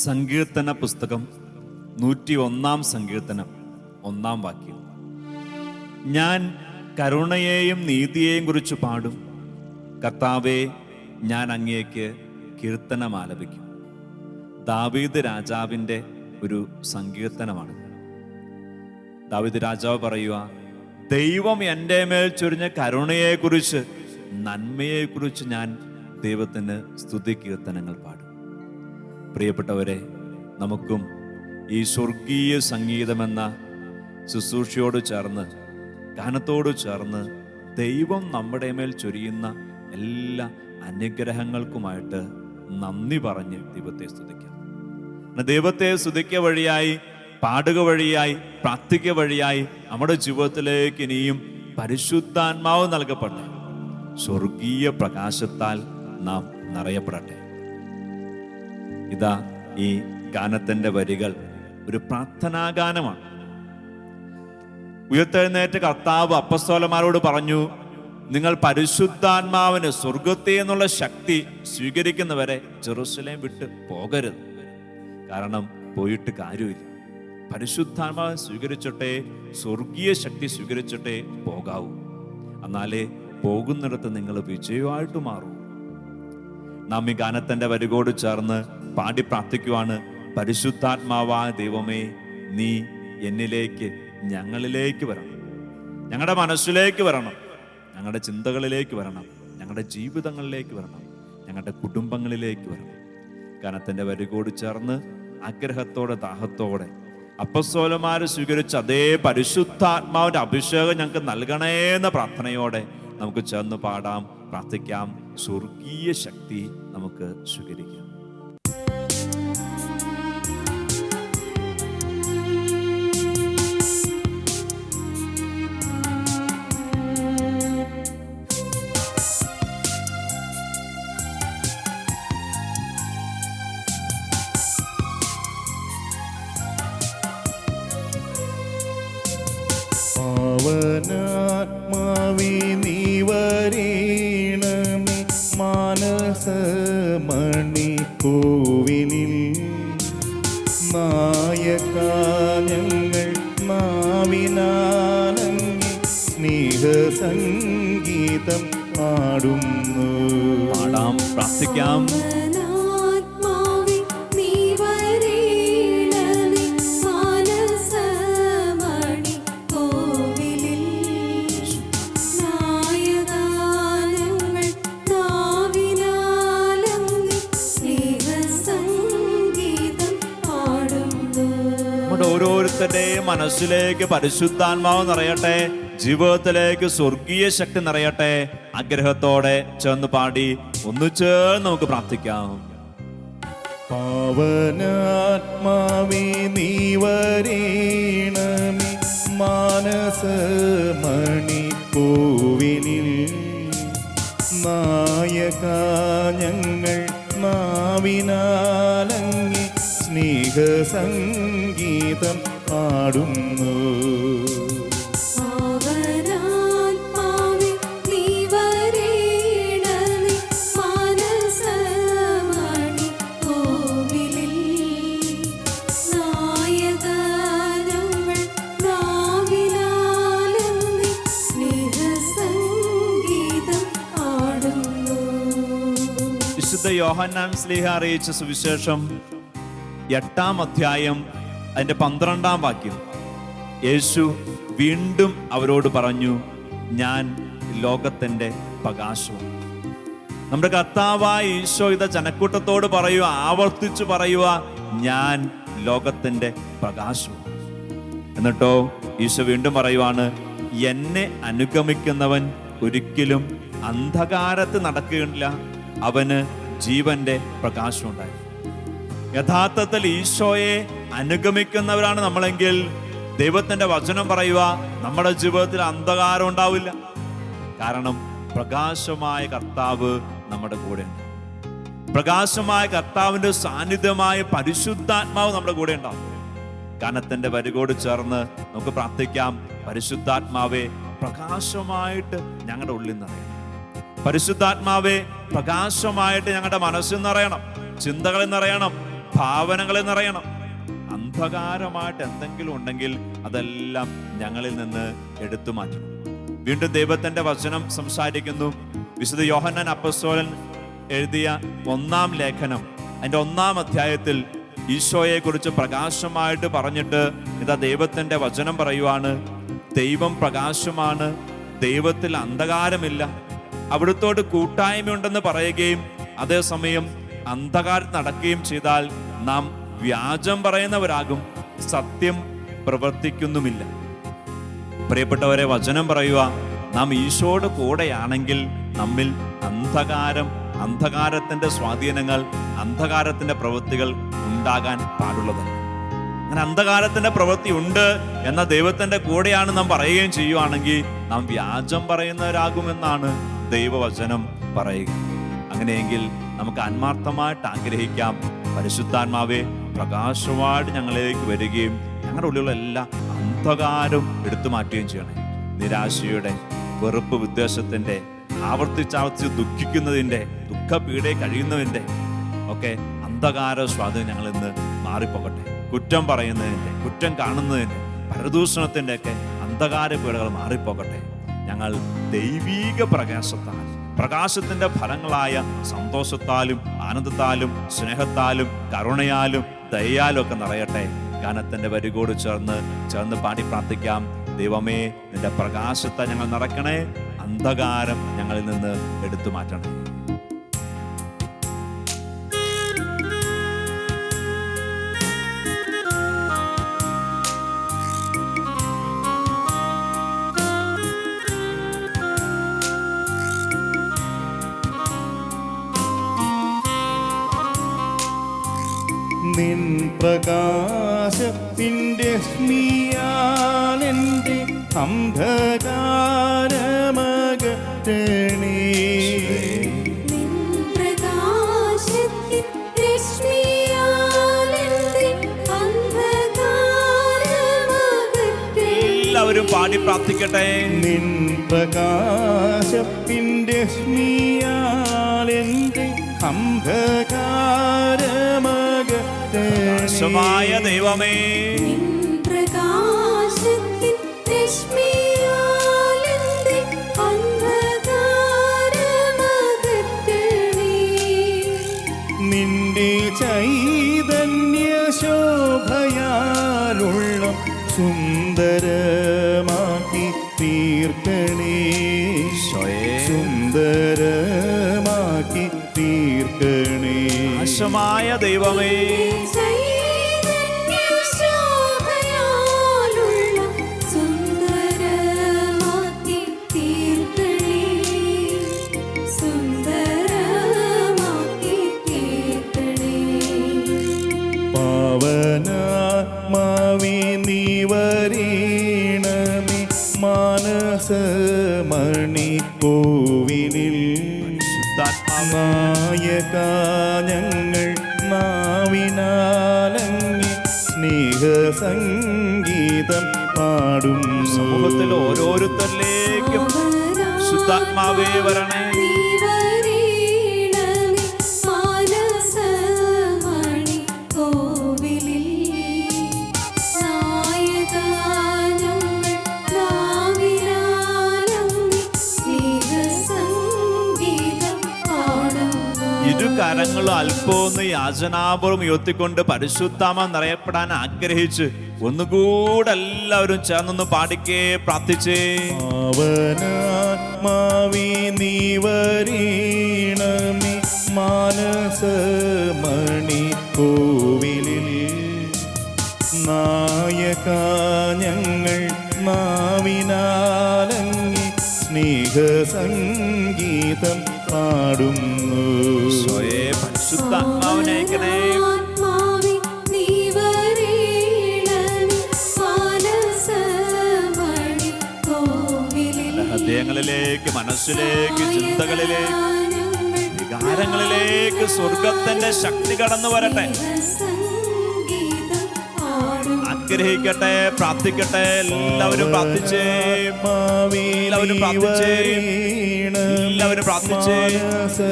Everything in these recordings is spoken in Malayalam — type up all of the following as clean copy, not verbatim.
സങ്കീർത്തന പുസ്തകം 101 സങ്കീർത്തനം 1 ഞാൻ കരുണയെയും നീതിയെയും കുറിച്ച് പാടും. കർത്താവേ, ഞാൻ അങ്ങേക്ക് കീർത്തനം ആലപിക്കും. ദാവീദ് രാജാവിൻ്റെ ഒരു സങ്കീർത്തനമാണ്. ദാവീദ് രാജാവ് പറയുക, ദൈവം എൻ്റെ മേൽ ചൊരിഞ്ഞ കരുണയെക്കുറിച്ച്, നന്മയെക്കുറിച്ച് ഞാൻ ദൈവത്തിന് സ്തുതി കീർത്തനങ്ങൾ പാടും. പ്രിയപ്പെട്ടവരെ, നമുക്കും ഈ സ്വർഗീയ സംഗീതമെന്ന ശുശ്രൂഷയോട് ചേർന്ന്, ഗാനത്തോട് ചേർന്ന് ദൈവം നമ്മുടെ മേൽ ചൊരിയുന്ന എല്ലാ അനുഗ്രഹങ്ങൾക്കുമായിട്ട് നന്ദി പറഞ്ഞ് ദൈവത്തെ സ്തുതിക്കാം. ദൈവത്തെ സ്തുതിക്കുക വഴിയായി, പാടുക വഴിയായി, പ്രാർത്ഥിക്കുക വഴിയായി നമ്മുടെ ജീവിതത്തിലേക്ക് ഇനിയും പരിശുദ്ധാത്മാവ് നൽകപ്പെടട്ടെ. സ്വർഗീയ പ്രകാശത്താൽ നാം നിറയപ്പെടട്ടെ. ഇതാ ഈ ഗാനത്തിന്റെ വരികൾ ഒരു പ്രാർത്ഥനാഗാനമാണ്. ഉയർത്തെഴുന്നേറ്റ കർത്താവ് അപ്പസ്തോലന്മാരോട് പറഞ്ഞു, നിങ്ങൾ പരിശുദ്ധാത്മാവിന് സ്വർഗത്തിൽ നിന്നുള്ള ശക്തി സ്വീകരിക്കുന്നവരെ ജെറുസലേം വിട്ട് പോകരുത്. കാരണം പോയിട്ട് കാര്യമില്ല. പരിശുദ്ധാത്മാവ് സ്വീകരിച്ചിട്ടേ, സ്വർഗീയ ശക്തി സ്വീകരിച്ചിട്ടേ പോകാവൂ. എന്നാലേ പോകുന്നിടത്ത് നിങ്ങൾ വിജയമായിട്ട് മാറൂ. നാം ഈ ഗാനത്തിന്റെ വരികോട് ചേർന്ന് പാടി പ്രാർത്ഥിക്കുവാണ്. പരിശുദ്ധാത്മാവായ ദൈവമേ, നീ എന്നിലേക്ക്, ഞങ്ങളിലേക്ക് വരണം, ഞങ്ങളുടെ മനസ്സിലേക്ക് വരണം, ഞങ്ങളുടെ ചിന്തകളിലേക്ക് വരണം, ഞങ്ങളുടെ ജീവിതങ്ങളിലേക്ക് വരണം, ഞങ്ങളുടെ കുടുംബങ്ങളിലേക്ക് വരണം. ഗാനത്തിന്റെ വരികോട് ചേർന്ന് ആഗ്രഹത്തോടെ, ദാഹത്തോടെ അപ്പസ്തോലന്മാർ സ്വീകരിച്ച അതേ പരിശുദ്ധാത്മാവിന്റെ അഭിഷേകം ഞങ്ങൾക്ക് നൽകണേ എന്ന പ്രാർത്ഥനയോടെ നമുക്ക് ചേർന്ന് പാടാം, പ്രാർത്ഥിക്കാം. സ്വർഗീയ ശക്തി നമുക്ക് സ്വീകരിക്കാം. പാവനാത്മാവേ, നീ വരേണമേ മാനസമണി കോവിലിൽ. നായക, ഞങ്ങൾ നാവിനാലങ്ങി സ്നേഹസംഗീതം പാടുന്നു. പാടാം, പ്രാർത്ഥിക്കാം. ഓരോരുത്തരുടെ മനസ്സിലേക്ക് പരിശുദ്ധാത്മാവ് നിറയട്ടെ, ജീവിതത്തിലേക്ക് സ്വർഗീയ ശക്തി നിറയട്ടെ. ആഗ്രഹത്തോടെ ചേർന്ന് പാടി ഒന്നിച്ചേർന്ന് നമുക്ക് പ്രാർത്ഥിക്കാം. പാവനാത്മാവേ, നീ വരേണമേ മാനസമണി കോവിലിൽ. നായക, ഞങ്ങൾ നാവിനാലങ്ങി സ്നേഹസംഗീതം പാടുന്നു. വിശുദ്ധ യോഹന്നാൻ ശ്ലീഹ അറിയിച്ച സുവിശേഷം 8 അധ്യായം അതിന്റെ 12 യേശു വീണ്ടും അവരോട് പറഞ്ഞു, ഞാൻ ലോകത്തിന്റെ പ്രകാശം. നമ്മുടെ കർത്താവായ ഈശോ ഇത് ജനക്കൂട്ടത്തോട് പറയുക, ആവർത്തിച്ചു പറയുക, ഞാൻ ലോകത്തിന്റെ പ്രകാശം. എന്നിട്ടോ ഈശോ വീണ്ടും പറയുവാണ്, എന്നെ അനുഗമിക്കുന്നവൻ ഒരിക്കലും അന്ധകാരത്ത് നടക്കുകയില്ല, അവന് ജീവന്റെ പ്രകാശം ഉണ്ടായി. യഥാർത്ഥത്തിൽ ഈശോയെ അനുഗമിക്കുന്നവരാണ് നമ്മളെങ്കിൽ ദൈവത്തിന്റെ വചനം പറയുക, നമ്മുടെ ജീവിതത്തിൽ അന്ധകാരം ഉണ്ടാവില്ല. കാരണം പ്രകാശമായ കർത്താവ് നമ്മുടെ കൂടെ ഉണ്ട്. പ്രകാശമായ കർത്താവിന്റെ സാന്നിധ്യമായ പരിശുദ്ധാത്മാവ് നമ്മുടെ കൂടെ ഉണ്ടാവും. ഗാനത്തിന്റെ വരികോട് ചേർന്ന് നമുക്ക് പ്രാർത്ഥിക്കാം. പരിശുദ്ധാത്മാവെ, പ്രകാശമായിട്ട് ഞങ്ങളുടെ ഉള്ളിൽ നിറയണം. പരിശുദ്ധാത്മാവെ, പ്രകാശമായിട്ട് ഞങ്ങളുടെ മനസ്സിൽ നിറയണം, ചിന്തകളിൽ നിറയണം, ഭാവനകളിൽ നിറയണം. അന്ധകാരമായിട്ട് എന്തെങ്കിലും ഉണ്ടെങ്കിൽ അതെല്ലാം ഞങ്ങളിൽ നിന്ന് എടുത്തു മാറ്റണം. വീണ്ടും ദൈവത്തിന്റെ വചനം സംസാരിക്കുന്നു. വിശുദ്ധ യോഹന്നാൻ അപ്പോസ്തലൻ എഴുതിയ 1-ാം ലേഖനം അതിന്റെ 1-ാം അധ്യായത്തിൽ ഈശോയെ കുറിച്ച് പ്രകാശമായിട്ട് പറഞ്ഞിട്ട് ഇതാ ദൈവത്തിന്റെ വചനം പറയുവാണ്. ദൈവം പ്രകാശമാണ്, ദൈവത്തിൽ അന്ധകാരമില്ല, അവിടുത്തോട് കൂട്ടായ്മയുണ്ടെന്ന് പറയുകയും അതേസമയം അന്ധകാരം നടക്കുകയും ചെയ്താൽ നാം വ്യാജം പറയുന്നവരാകും, സത്യം പ്രവർത്തിക്കുന്നുമില്ല. പ്രിയപ്പെട്ടവരെ, വചനം പറയുക, നാം ഈശോയുടെ കൂടെയാണെങ്കിൽ നമ്മിൽ അന്ധകാരത്തിന്റെ സ്വാധീനങ്ങൾ, അന്ധകാരത്തിന്റെ പ്രവൃത്തികൾ ഉണ്ടാകാൻ പാടുള്ളതല്ല. അങ്ങനെ അന്ധകാരത്തിന്റെ പ്രവൃത്തി ഉണ്ട് എന്ന ദൈവത്തിന്റെ കൂടെയാണ് നാം പറയുകയും ചെയ്യുവാണെങ്കിൽ നാം വ്യാജം പറയുന്നവരാകുമെന്നാണ് ദൈവവചനം പറയുക. അങ്ങനെയെങ്കിൽ നമുക്ക് ആത്മാർത്ഥമായിട്ട് ആഗ്രഹിക്കാം, പരിശുദ്ധാത്മാവേ പ്രകാശമായിട്ട് ഞങ്ങളിലേക്ക് വരികയും ഞങ്ങളുടെ ഉള്ളിലുള്ള എല്ലാ അന്ധകാരം എടുത്തു മാറ്റുകയും ചെയ്യണേ. നിരാശയുടെ, വെറുപ്പ്, വിദ്വേഷത്തിന്റെ, ആവർത്തിച്ചാവർത്തിച്ച് ദുഃഖിക്കുന്നതിന്റെ, ദുഃഖപീഡയെ കഴിയുന്നതിന്റെ ഒക്കെ അന്ധകാര സ്വാധീനം ഞങ്ങളിൽ നിന്ന് മാറിപ്പോകട്ടെ. കുറ്റം പറയുന്നതിന്റെ, കുറ്റം കാണുന്നതിന്റെ, പരദൂഷണത്തിന്റെ ഒക്കെ അന്ധകാര പീഡകൾ മാറിപ്പോകട്ടെ. ഞങ്ങൾ ദൈവീക പ്രകാശത്തിന്റെ ഫലങ്ങളായ സന്തോഷത്താലും ആനന്ദത്താലും സ്നേഹത്താലും കരുണയാലും ദയയാലും ഒക്കെ നിറയട്ടെ. ഗാനത്തിന്റെ വരികോട് ചേർന്ന് പാടി പ്രാർത്ഥിക്കാം. ദൈവമേ, നിന്റെ പ്രകാശത്തെ ഞങ്ങൾ നിറയ്ക്കണേ, അന്ധകാരം ഞങ്ങളിൽ നിന്ന് എടുത്തു മാറ്റണേ. നിൻ പ്രകാശത്തിൻ്റെ സ്മിയാലെൻ്റെ അന്ധകാരമകറ്റണേ. എല്ലാവരും പാടി പ്രാർത്ഥിക്കട്ടെ. നിൻ പ്രകാശത്തിൻ്റെ സ്മിയാലെൻ്റെ പ്രകാശമായ ദൈവമേ, നിന്റെ ചൈതന്യ ശോഭയാലുള്ള സുന്ദരമാക്കി തീർക്കണേ, സുന്ദരമാക്കി തീർക്കണേ. പ്രകാശമായ ദൈവമേ, പാവനാത്മാവേ നീ വരേണമേ മാനസമണി കോവിലിൽ. നായക ഞങ്ങൾ നാവിനാലങ്ങി സ്നേഹസംഗീതം പാടും. സമൂഹത്തിൽ ഓരോരുത്തരിലേക്കും ശുദ്ധാത്മാവേ വരണേ. കരങ്ങളും അല്പമൊന്ന് യാചനാപൂർവം ഉയർത്തിക്കൊണ്ട് പരിശുദ്ധാത്മാ നിറയപ്പെടാൻ ആഗ്രഹിച്ച് ഒന്നുകൂടെ എല്ലാവരും ചേർന്നൊന്ന് പാടിക്കേ, പ്രാർത്ഥിച്ചേ. പാവനാത്മാവേ നീ വരേണമേ മാനസമണി കോവിലിൽ. നായക ഞങ്ങൾ നാവിനാലങ്ങി സ്നേഹസംഗീതം പാടുന്നു. പരിശുദ്ധാത്മാവിനെ ഹൃദയങ്ങളിലേക്ക്, മനസ്സിലേക്ക്, ചിന്തകളിലേക്ക്, വികാരങ്ങളിലേക്ക് സ്വർഗത്തിന്റെ ശക്തി കടന്നു വരട്ടെ. ആഗ്രഹിക്കട്ടെ, പ്രാർത്ഥിക്കട്ടെ. എല്ലാവരും പ്രാർത്ഥിച്ചേ, എല്ലാവരും പ്രാർത്ഥിച്ചേ, എല്ലാവരും പ്രാർത്ഥിച്ചേ,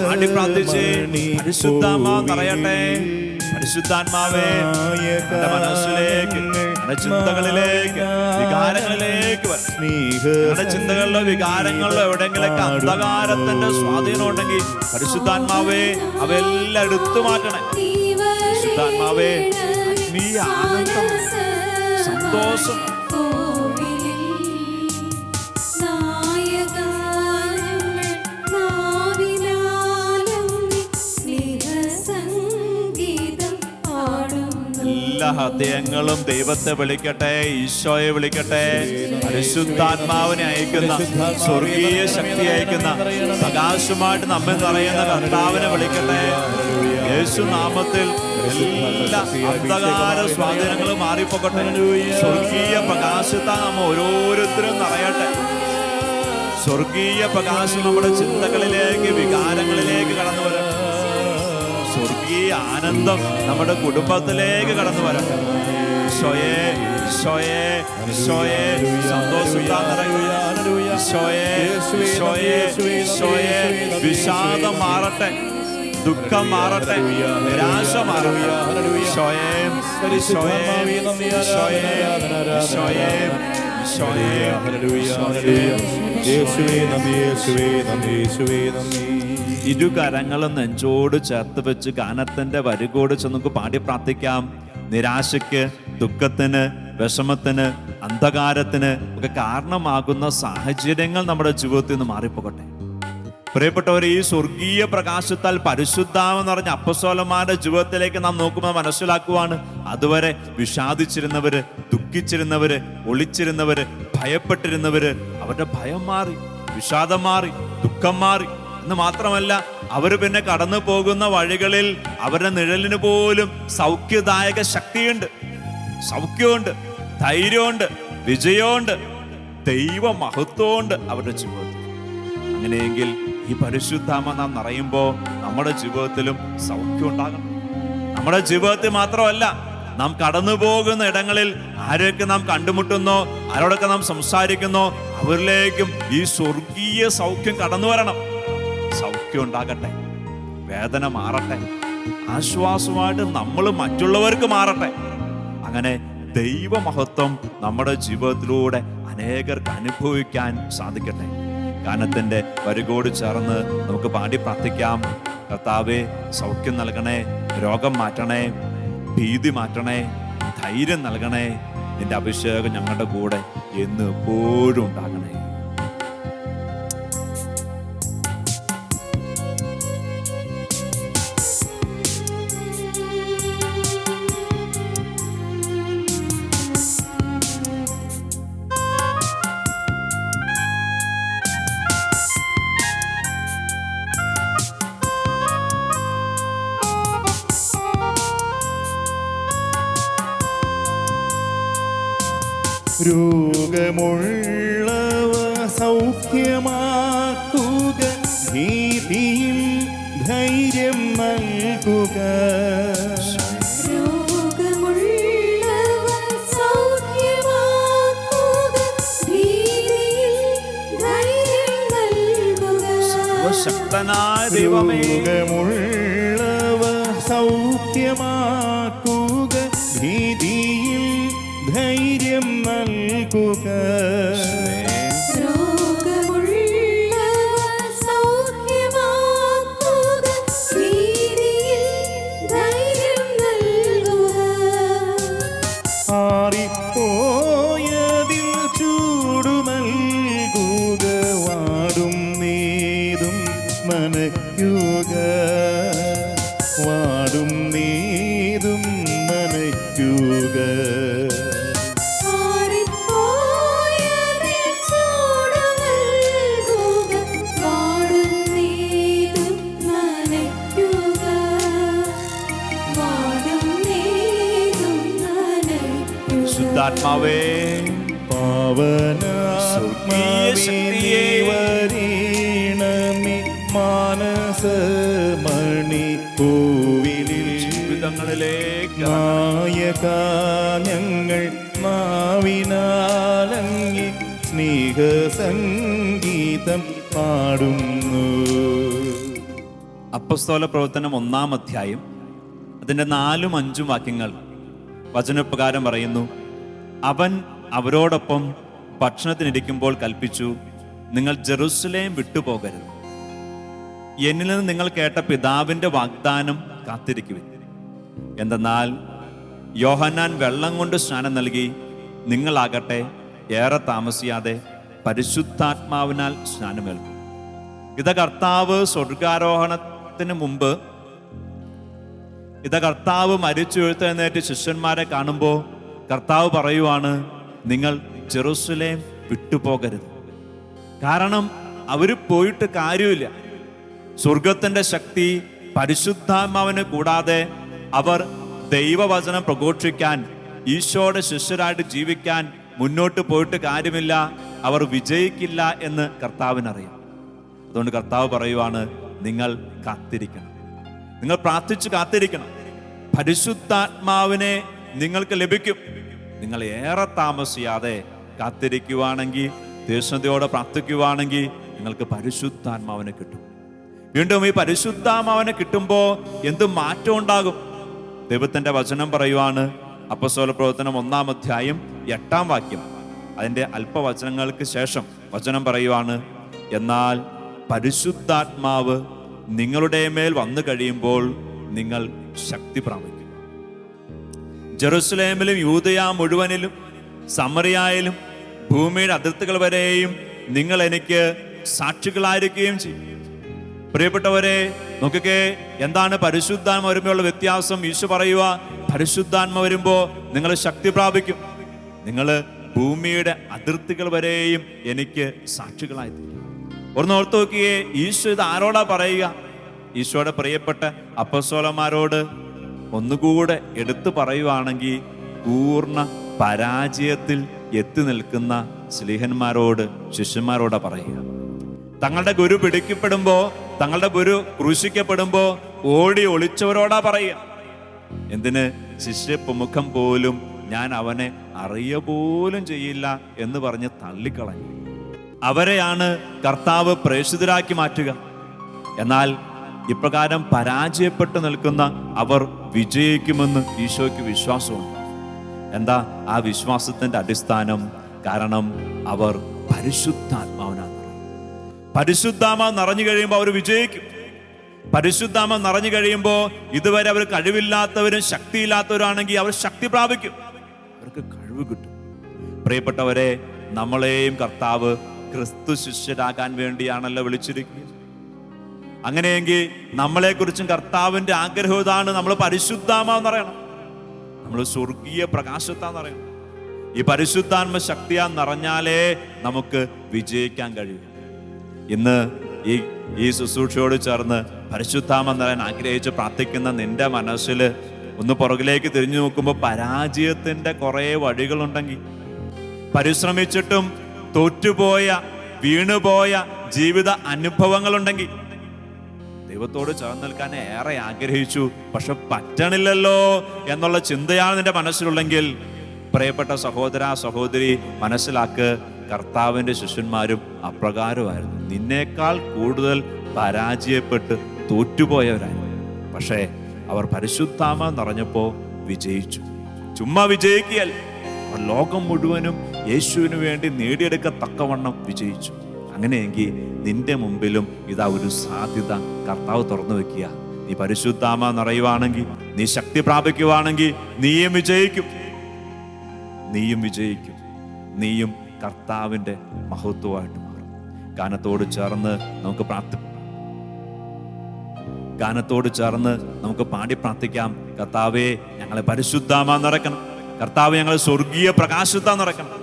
ആടി പ്രാർത്ഥിച്ചേ. പരിശുദ്ധാത്മാവ് നിറയട്ടെ, പരിശുദ്ധാത്മാവേ എന്റെ മനസ്സിലേക്ക്, എന്റെ ചിന്തകളിലേക്ക്, വികാരങ്ങളിലേക്ക് എന്റെ ചിന്തകളിലോ വികാരങ്ങളിലോ എവിടെയെങ്കിലൊക്കെ അന്ധകാരത്തിന്റെ സ്വാധീനം ഉണ്ടെങ്കിൽ പരിശുദ്ധാത്മാവേ അവയെല്ലാം എടുത്തു മാറ്റണേ. പരിശുദ്ധാത്മാവേ നീ ആനന്ദം, സന്തോഷം എല്ലാ ഹൃദയങ്ങളും ദൈവത്തെ വിളിക്കട്ടെ, ഈശോയെ വിളിക്കട്ടെ. പരിശുദ്ധാത്മാവിനെ അയക്കുന്ന, സ്വർഗീയ ശക്തി അയക്കുന്ന, പ്രകാശമായിട്ട് നമ്മെ നിറയുന്ന കർത്താവിനെ വിളിക്കട്ടെ. യേശു നാമത്തിൽ എല്ലാ അന്ധകാര സ്വാധീനങ്ങളും മാറിപ്പോകട്ടെ. സ്വർഗീയ പ്രകാശത്താൽ നമ്മ ഓരോരുത്തരും നിറയട്ടെ. സ്വർഗീയ പ്രകാശം നമ്മുടെ ചിന്തകളിലേക്ക്, വികാരങ്ങളിലേക്ക് കടന്നു വരട്ടെ. സ്വർഗീയ ആനന്ദം നമ്മുടെ കുടുംബത്തിലേക്ക് കടന്നു വരട്ടെ. ഈശോയെ, ഈശോയെ, ഈശോയെ, സന്തോഷത്താൽ നിറയുക. ഈശോയെ, ഈശോയെ, ഈശോയെ, വിഷാദം മാറട്ടെ, ദുഃഖം മാറട്ടെ, നിരാശ മാറട്ടെ. ഈശോയെ, ഈശോയെ, ഈശോയെ, ഈശോയെ, ഇരുകരങ്ങളും നെഞ്ചോട് ചേർത്ത് വെച്ച് ഗാനത്തിന്റെ വരികോട് ചെന്ന് പാടി പ്രാർത്ഥിക്കാം. നിരാശയ്ക്ക്, ദുഃഖത്തിന്, വിഷമത്തിന്, അന്ധകാരത്തിന് ഒക്കെ കാരണമാകുന്ന സാഹചര്യങ്ങൾ നമ്മുടെ ജീവിതത്തിൽ നിന്ന് മാറിപ്പോകട്ടെ. പ്രിയപ്പെട്ടവരെ, ഈ സ്വർഗീയ പ്രകാശത്താൽ പരിശുദ്ധാമെന്ന് പറഞ്ഞ അപ്പസ്തോലന്മാരുടെ ജീവിതത്തിലേക്ക് നാം നോക്കുമ്പോൾ മനസ്സിലാക്കുവാണ്, അതുവരെ വിഷാദിച്ചിരുന്നവര്, ദുഃഖിച്ചിരുന്നവര്, ഒളിച്ചിരുന്നവര്, ഭയപ്പെട്ടിരുന്നവര്, അവരുടെ ഭയം മാറി, വിഷാദം മാറി, ദുഃഖം മാറി എന്ന് മാത്രമല്ല, അവര് പിന്നെ കടന്നു പോകുന്ന വഴികളിൽ അവരുടെ നിഴലിന് പോലും സൗഖ്യദായക ശക്തിയുണ്ട്, സൗഖ്യമുണ്ട്, ധൈര്യമുണ്ട്, വിജയമുണ്ട്, ദൈവ മഹത്വമുണ്ട് അവരുടെ ജീവിതത്തിൽ. അങ്ങനെയെങ്കിൽ ഈ പരിശുദ്ധാത്മ നാം നിറയുമ്പോൾ നമ്മുടെ ജീവിതത്തിലും സൗഖ്യം ഉണ്ടാകണം. നമ്മുടെ ജീവിതത്തിൽ മാത്രമല്ല, നാം കടന്നു പോകുന്ന ഇടങ്ങളിൽ ആരൊക്കെ നാം കണ്ടുമുട്ടുന്നോ, ആരോടൊക്കെ നാം സംസാരിക്കുന്നോ, അവരിലേക്കും ഈ സ്വർഗീയ സൗഖ്യം കടന്നു വരണം. സൗഖ്യം ഉണ്ടാകട്ടെ, വേദന മാറട്ടെ, ആശ്വാസമായിട്ട് നമ്മൾ മറ്റുള്ളവർക്ക് മാറട്ടെ. അങ്ങനെ ദൈവമഹത്വം നമ്മുടെ ജീവിതത്തിലൂടെ അനേകർക്ക് അനുഭവിക്കാൻ സാധിക്കട്ടെ. ഗാനത്തിന്റെ വരികോട് ചേർന്ന് നമുക്ക് പാടി പ്രാർത്ഥിക്കാം. കർത്താവേ, സൗഖ്യം നൽകണേ, രോഗം മാറ്റണേ, ഭീതി മാറ്റണേ, ധൈര്യം നൽകണേ. നിന്റെ അഭിഷേകം ഞങ്ങളുടെ കൂടെ എന്ന് എപ്പോഴും ഉണ്ടാകണേ. രോഗമുള്ളവ സൗഖ്യമാക്കുക, ഭീതിയിൽ ധൈര്യം നൽകുക. സർവശക്തനായ ദൈവമേ, രോഗമുള്ളവ സൗഖ്യമാക്കുക, ഭീതിയിൽ ധൈര്യം നൽകുക. ആറിപ്പോയതിൽ ചൂടു നൽകുക, വാടും നീതും നനയ്ക്കുക, വാടും നീതും നനയ്ക്കുക. പരിശുദ്ധാത്മാവേ, പാവനാത്മാവേ വരീണമി മാനസമണി കോവിലിൽ ജീവിതങ്ങളിലേക്ക് നായക ഞങ്ങൾ നാവിനാലങ്ങി സ്നേഹസംഗീതം പാടുന്നു. അപ്പസ്തോല പ്രവർത്തനം 1-ാം അധ്യായം അതിൻ്റെ 4ഉം 5ഉം വാക്യങ്ങൾ വചനപ്രകാരം പറയുന്നു, അവൻ അവരോടൊപ്പം ഭക്ഷണത്തിനിരിക്കുമ്പോൾ കൽപ്പിച്ചു, നിങ്ങൾ ജെറുസലേം വിട്ടുപോകരുത്. എന്നിൽ നിന്ന് നിങ്ങൾ കേട്ട പിതാവിൻ്റെ വാഗ്ദാനം കാത്തിരിക്കുവിൻ. എന്തെന്നാൽ യോഹന്നാൻ വെള്ളം കൊണ്ട് സ്നാനം നൽകി, നിങ്ങളാകട്ടെ ഏറെ താമസിയാതെ പരിശുദ്ധാത്മാവിനാൽ സ്നാനമേൽക്കും. ഇത് കർത്താവ് സ്വർഗാരോഹണത്തിന് മുമ്പ്, ഇത് കർത്താവ് മരിച്ചെഴുന്നേറ്റ് ശിഷ്യന്മാരെ കാണുമ്പോൾ കർത്താവ് പറയുവാണ്, നിങ്ങൾ ജെറുസലേം വിട്ടുപോകരുത്. കാരണം അവർ പോയിട്ട് കാര്യമില്ല. സ്വർഗത്തിന്റെ ശക്തി പരിശുദ്ധാത്മാവിനെ കൂടാതെ അവർ ദൈവവചനം പ്രഘോഷിക്കാൻ, ഈശോയുടെ ശിഷ്യരായിട്ട് ജീവിക്കാൻ മുന്നോട്ട് പോയിട്ട് കാര്യമില്ല, അവർ വിജയിക്കില്ല എന്ന് കർത്താവിനറിയാം. അതുകൊണ്ട് കർത്താവ് പറയുവാണ്, നിങ്ങൾ കാത്തിരിക്കണം, നിങ്ങൾ പ്രാർത്ഥിച്ച് കാത്തിരിക്കണം. പരിശുദ്ധാത്മാവിനെ നിങ്ങൾക്ക് ലഭിക്കും. നിങ്ങൾ ഏറെ താമസിയാതെ കാത്തിരിക്കുവാണെങ്കിൽ, തീക്ഷ്ണതയോടെ പ്രാർത്ഥിക്കുവാണെങ്കിൽ നിങ്ങൾക്ക് പരിശുദ്ധാത്മാവിനെ കിട്ടും. വീണ്ടും ഈ പരിശുദ്ധാത്മാവിനെ കിട്ടുമ്പോൾ എന്ത് മാറ്റം ഉണ്ടാകും? ദൈവത്തിന്റെ വചനം പറയുവാണ്, അപ്പോസ്തല പ്രവർത്തനം 1-ാം അധ്യായം 8-ാം വാക്യം, അതിൻ്റെ അല്പവചനങ്ങൾക്ക് ശേഷം വചനം പറയുവാണ്, എന്നാൽ പരിശുദ്ധാത്മാവ് നിങ്ങളുടെ മേൽ വന്നു കഴിയുമ്പോൾ നിങ്ങൾ ശക്തി പ്രാപിക്കും. ജെറുസലേമിലും യൂദയ മുഴുവനിലും സമറിയായാലും ഭൂമിയുടെ അതിർത്തികൾ വരെയും നിങ്ങൾ എനിക്ക് സാക്ഷികളായിരിക്കുകയും ചെയ്യും. പ്രിയപ്പെട്ടവരെ, നോക്കിക്കേ, എന്താണ് പരിശുദ്ധാത്മ വരുമ്പോഴുള്ള വ്യത്യാസം? ഈശോ പറയുക, പരിശുദ്ധാത്മ വരുമ്പോൾ നിങ്ങൾ ശക്തി പ്രാപിക്കും, നിങ്ങൾ ഭൂമിയുടെ അതിർത്തികൾ വരെയും എനിക്ക് സാക്ഷികളായി തീരും. ഒന്ന് ഓർത്ത് നോക്കിയേ, ഈശോ ഇത് ആരോടാ പറയുക? ഈശോയുടെ പ്രിയപ്പെട്ട അപ്പോസ്തലന്മാരോട്. ഒന്നുകൂടെ എടുത്തു പറയുവാണെങ്കിൽ പൂർണ്ണ പരാജയത്തിൽ എത്തി നിൽക്കുന്ന സ്ലീഹന്മാരോട്, ശിഷ്യന്മാരോടാ പറയുക. തങ്ങളുടെ ഗുരു പിടിക്കപ്പെടുമ്പോ, തങ്ങളുടെ ഗുരു ക്രൂശിക്കപ്പെടുമ്പോ ഓടി ഒളിച്ചവരോടാ പറയുക. എന്തിന്? ശിഷ്യപ്രമുഖം പോലും ഞാൻ അവനെ അറിയ പോലും ചെയ്യില്ല എന്ന് പറഞ്ഞ് തള്ളിക്കളഞ്ഞു. അവരെയാണ് കർത്താവ് പ്രേക്ഷിതരാക്കി മാറ്റുക. എന്നാൽ ഇപ്രകാരം പരാജയപ്പെട്ടു നിൽക്കുന്ന അവർ വിജയിക്കുമെന്ന് ഈശോയ്ക്ക് വിശ്വാസമുണ്ട്. എന്താ ആ വിശ്വാസത്തിന്റെ അടിസ്ഥാനം? കാരണം അവർ പരിശുദ്ധാത്മാവിനാണ്. പരിശുദ്ധാത്മാവ് നിറഞ്ഞു കഴിയുമ്പോൾ അവർ വിജയിക്കും. പരിശുദ്ധാത്മാവ് നിറഞ്ഞു കഴിയുമ്പോൾ ഇതുവരെ അവർ കഴിവില്ലാത്തവരും ശക്തിയില്ലാത്തവരാണെങ്കിൽ അവർ ശക്തി പ്രാപിക്കും, അവർക്ക് കഴിവ് കിട്ടും. പ്രിയപ്പെട്ടവരെ, നമ്മളെയും കർത്താവ് ക്രിസ്തു ശിഷ്യരാകാൻ വേണ്ടിയാണല്ലോ വിളിച്ചിരിക്കുന്നത്. അങ്ങനെയെങ്കിൽ നമ്മളെക്കുറിച്ചും കർത്താവിന്റെ ആഗ്രഹം ഇതാണ്, നമ്മൾ പരിശുദ്ധാത്മാവെന്ന് അറിയണം, നമ്മൾ സ്വർഗീയ പ്രകാശത്താന്ന് അറിയണം. ഈ പരിശുദ്ധാത്മ ശക്തിയാ നിറഞ്ഞാലേ നമുക്ക് വിജയിക്കാൻ കഴിയും. ഇന്ന് ഈ ശുശ്രൂഷയോട് ചേർന്ന് പരിശുദ്ധാത്മ നിറയാൻ ആഗ്രഹിച്ച് പ്രാർത്ഥിക്കുന്ന നിന്റെ മനസ്സിൽ ഒന്ന് പുറകിലേക്ക് തിരിഞ്ഞു നോക്കുമ്പോൾ പരാജയത്തിന്റെ കുറെ വഴികളുണ്ടെങ്കിൽ, പരിശ്രമിച്ചിട്ടും തോറ്റുപോയ, വീണുപോയ ജീവിത അനുഭവങ്ങളുണ്ടെങ്കിൽ, ദൈവത്തോട് ചേർന്ന് നിൽക്കാൻ ഏറെ ആഗ്രഹിച്ചു പക്ഷെ പറ്റണില്ലല്ലോ എന്നുള്ള ചിന്തയാണ് നിന്റെ മനസ്സിലുള്ളെങ്കിൽ, പ്രിയപ്പെട്ട സഹോദര സഹോദരി, മനസ്സിലാക്ക്, കർത്താവിന്റെ ശിഷ്യന്മാരും അപ്രകാരമായിരുന്നു. നിന്നേക്കാൾ കൂടുതൽ പരാജയപ്പെട്ട് തോറ്റുപോയവരായിരുന്നു. പക്ഷേ അവർ പരിശുദ്ധാത്മാവ് നിറഞ്ഞപ്പോ വിജയിച്ചു. ചുമ്മാ വിജയിക്കുകയല്ല, അവർ ലോകം മുഴുവനും യേശുവിന് വേണ്ടി നേടിയെടുക്കത്തക്കവണ്ണം വിജയിച്ചു. അങ്ങനെയെങ്കിൽ നിന്റെ മുമ്പിലും ഇതാ ഒരു സാധ്യത കർത്താവ് തുറന്നു വെക്കുക. നീ പരിശുദ്ധാത്മാവ് നിറയുവാണെങ്കിൽ, നീ ശക്തി പ്രാപിക്കുവാണെങ്കിൽ നീയും വിജയിക്കും, നീയും വിജയിക്കും, നീയും കർത്താവിന്റെ മഹത്വമായിട്ട് മാറും. ഗാനത്തോട് ചേർന്ന് നമുക്ക് പാടി പ്രാർത്ഥിക്കാം. കർത്താവേ, ഞങ്ങളെ പരിശുദ്ധാത്മാവ് നിറയ്ക്കണം, കർത്താവ് ഞങ്ങളെ സ്വർഗീയ പ്രകാശത്താ നിറയ്ക്കണം.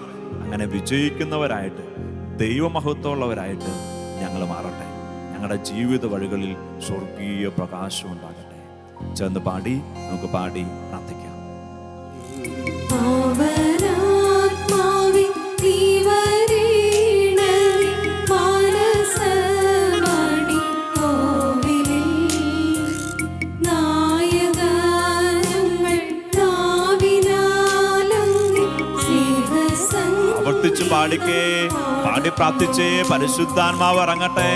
അങ്ങനെ വിജയിക്കുന്നവരായിട്ട്, ദൈവമഹത്വമുള്ളവരായിട്ട് ഞങ്ങൾ മാറട്ടെ. ഞങ്ങളുടെ ജീവിത വഴികളിൽ സ്വർഗീയ പ്രകാശം ഉണ്ടാകട്ടെ. ചെന്ന് പാടി പ്രാർത്ഥിക്കാം. പാടിക്കേ, പാടി പ്രാർത്ഥിച്ചേ. പരിശുദ്ധാത്മാവ് ഇറങ്ങട്ടെ,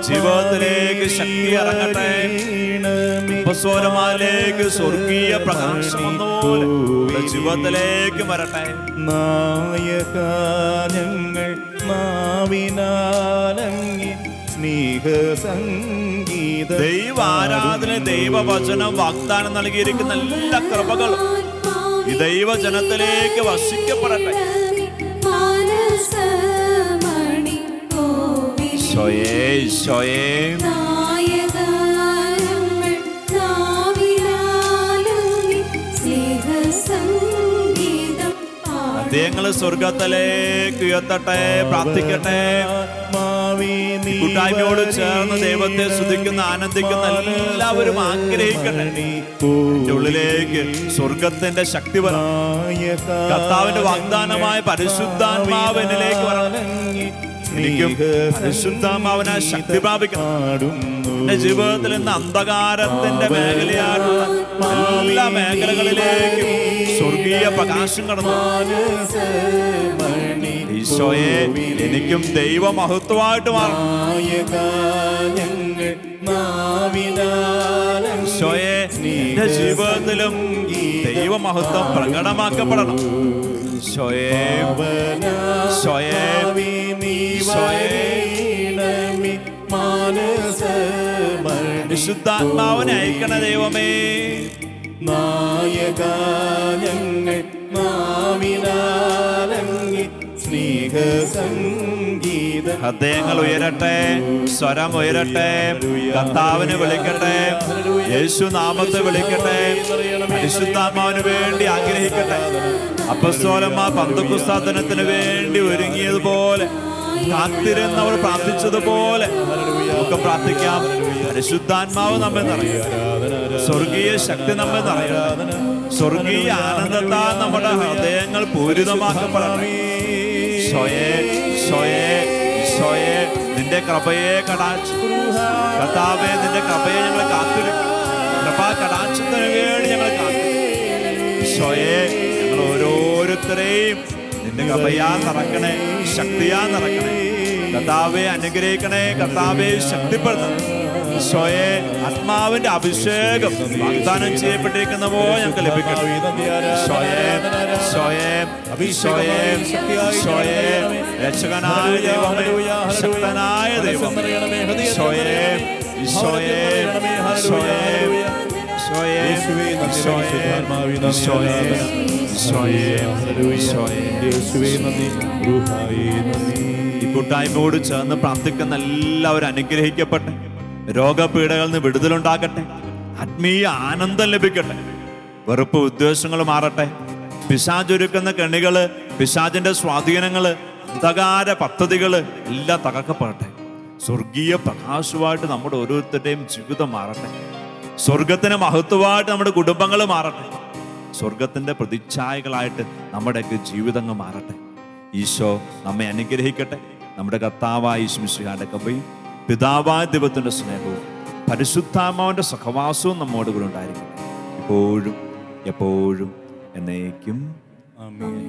ജീവിതത്തിലേക്ക് ശക്തി ഇറങ്ങട്ടെ. ഉപസ്വരമാലേക്ക് സ്വർഗീയ പ്രകാശം വന്നപോലെ ജീവിതത്തിലേക്ക് വരട്ടെ. നായക ഞങ്ങൾ നാവിനാലങ്ങി സ്നേഹ സംഗീത ദൈവാരാധന, ദൈവവചനം വാഗ്ദാനം നൽകിയിരിക്കുന്ന എല്ലാ കൃപകളും ഈ ദൈവജനത്തിലേക്ക് വസിക്കപ്പെടട്ടെ. ഈശോയേ, ഈശോയേ, ഹൃദയങ്ങൾ സ്വർഗത്തിലേക്ക് ഉയർത്തട്ടെ. പ്രാർത്ഥിക്കട്ടെ. കൂട്ടായ്മയോട് ചേർന്ന് ദൈവത്തെ സ്തുതിക്കുന്ന, ആനന്ദിക്കുന്ന എല്ലാവരും ആഗ്രഹിക്കട്ടെ. എന്റെ ഉള്ളിലേക്ക് സ്വർഗത്തിന്റെ ശക്തി വരണം. കർത്താവിന്റെ വാഗ്ദാനമായ പരിശുദ്ധാത്മാവ് എന്നിലേക്ക് വരണം. എനിക്കും പരിശുദ്ധാത്മാവിനെ ശക്തി പ്രാപിക്കണം. എന്റെ ജീവിതത്തിൽ ഇന്ന് അന്ധകാരത്തിന്റെ മേഖലയായിട്ടുള്ള എല്ലാ മേഖലകളിലേക്കും സ്വർഗീയ പ്രകാശം കടന്നു. ഈശോയെ, എനിക്കും ദൈവമഹത്വമായിട്ട് മാറണം. ഈശോയെ, എന്റെ ജീവിതത്തിലും ദൈവമഹത്വം പ്രകടമാക്കപ്പെടണം. ഈശോയെ, ഈശോയെ, ഈശോയെ, പരിശുദ്ധാത്മാവിനെ അയക്കണ ദൈവമേ. നായക ഞങ്ങൾ നാവിനാലങ്ങി സ്നേഹ സംഗീത. ഹൃദയങ്ങൾ ഉയരട്ടെ, സ്വരം ഉയരട്ടെ. കർത്താവിനെ വിളിക്കട്ടെ, യേശു നാമത്തെ വിളിക്കട്ടെ. പരിശുദ്ധാത്മാവിന് വേണ്ടി ആഗ്രഹിക്കട്ടെ. അപ്പസ്തോലന്മാർ പന്തക്കുസ്താ ദിനത്തിന് വേണ്ടി ഒരുങ്ങിയതുപോലെ, കാത്തിരുന്നവർ പ്രാർത്ഥിച്ചതുപോലെ നമുക്ക് പ്രാർത്ഥിക്കാം. പരിശുദ്ധാത്മാവ് നമ്മെ നിറയും, സ്വർഗീയ ശക്തി നമ്മെ നിറയും, സ്വർഗീയ ആനന്ദത്താൽ നമ്മുടെ ഹൃദയങ്ങൾ പൂരിതമാക്കപ്പെടണം. ഈശോയേ, ഈശോയേ, ഈശോയേ, നിന്റെ കൃപയെ കടാക്ഷം. കർത്താവേ, നിന്റെ കൃപയെ ഞങ്ങൾ കാത്തിരിക്കും. കൃപാ കടാക്ഷത്തിന് വേണ്ടി ഞങ്ങൾ കാത്തിരിക്കും. ഈശോയേ, ഞങ്ങൾ ഓരോരുത്തരെയും നിന്റെ കൃപയാ നിറക്കണേ, ശക്തിയാ നിറക്കണേ. കർത്താവെ അനുഗ്രഹിക്കണേ, കർത്താവെ ശക്തിപ്പെടുത്തണം. ഈശോയെ, ആത്മാവിന്റെ അഭിഷേകം വാഗ്ദാനം ചെയ്യപ്പെട്ടിരിക്കുന്ന പോലെ ഞങ്ങൾക്ക് ലഭിക്കണം. ഈശോയെ, ഈശോയെ, ഈശോയെ, ഈശോയെ, രക്ഷകനായ ദൈവമേ, ശക്തനായ ദൈവം. ഈശോയെ, ഈശോയെ, ഈശോയെ, ഈശോയെ, ഈ കൂട്ടായ്മയോട് ചേർന്ന് പ്രാർത്ഥിക്കുന്ന എല്ലാവരും അനുഗ്രഹിക്കട്ടെ. രോഗപീഠകളിൽ നിന്ന് വിടുതലുണ്ടാകട്ടെ. ആത്മീയ ആനന്ദം ലഭിക്കട്ടെ. വെറുപ്പ് ഉദ്ദേശങ്ങൾ മാറട്ടെ. പിശാചൊരുക്കുന്ന കെണികള്, പിശാചിന്റെ സ്വാധീനങ്ങള്, അന്ധകാര പദ്ധതികള് എല്ലാം തകർക്കപ്പെടട്ടെ. സ്വർഗീയ പ്രകാശമായിട്ട് നമ്മുടെ ഓരോരുത്തരുടെയും ജീവിതം മാറട്ടെ. സ്വർഗത്തിന് മഹത്വമായിട്ട് നമ്മുടെ കുടുംബങ്ങൾ മാറട്ടെ. സ്വർഗത്തിന്റെ പ്രതിച്ഛായകളായിട്ട് നമ്മുടെയൊക്കെ ജീവിതങ്ങൾ മാറട്ടെ. ഈശോ നമ്മെ അനുഗ്രഹിക്കട്ടെ. നമ്മുടെ കർത്താവായ യേശു മിശിഹായുടെ കൃപയും പിതാവായ ദൈവത്തിന്റെ സ്നേഹവും പരിശുദ്ധാത്മാവിന്റെ സഹവാസവും നമ്മോട് കൂടെ ഉണ്ടായിരിക്കട്ടെ, ഇപ്പോഴും എപ്പോഴും എന്നേക്കും. ആമേൻ.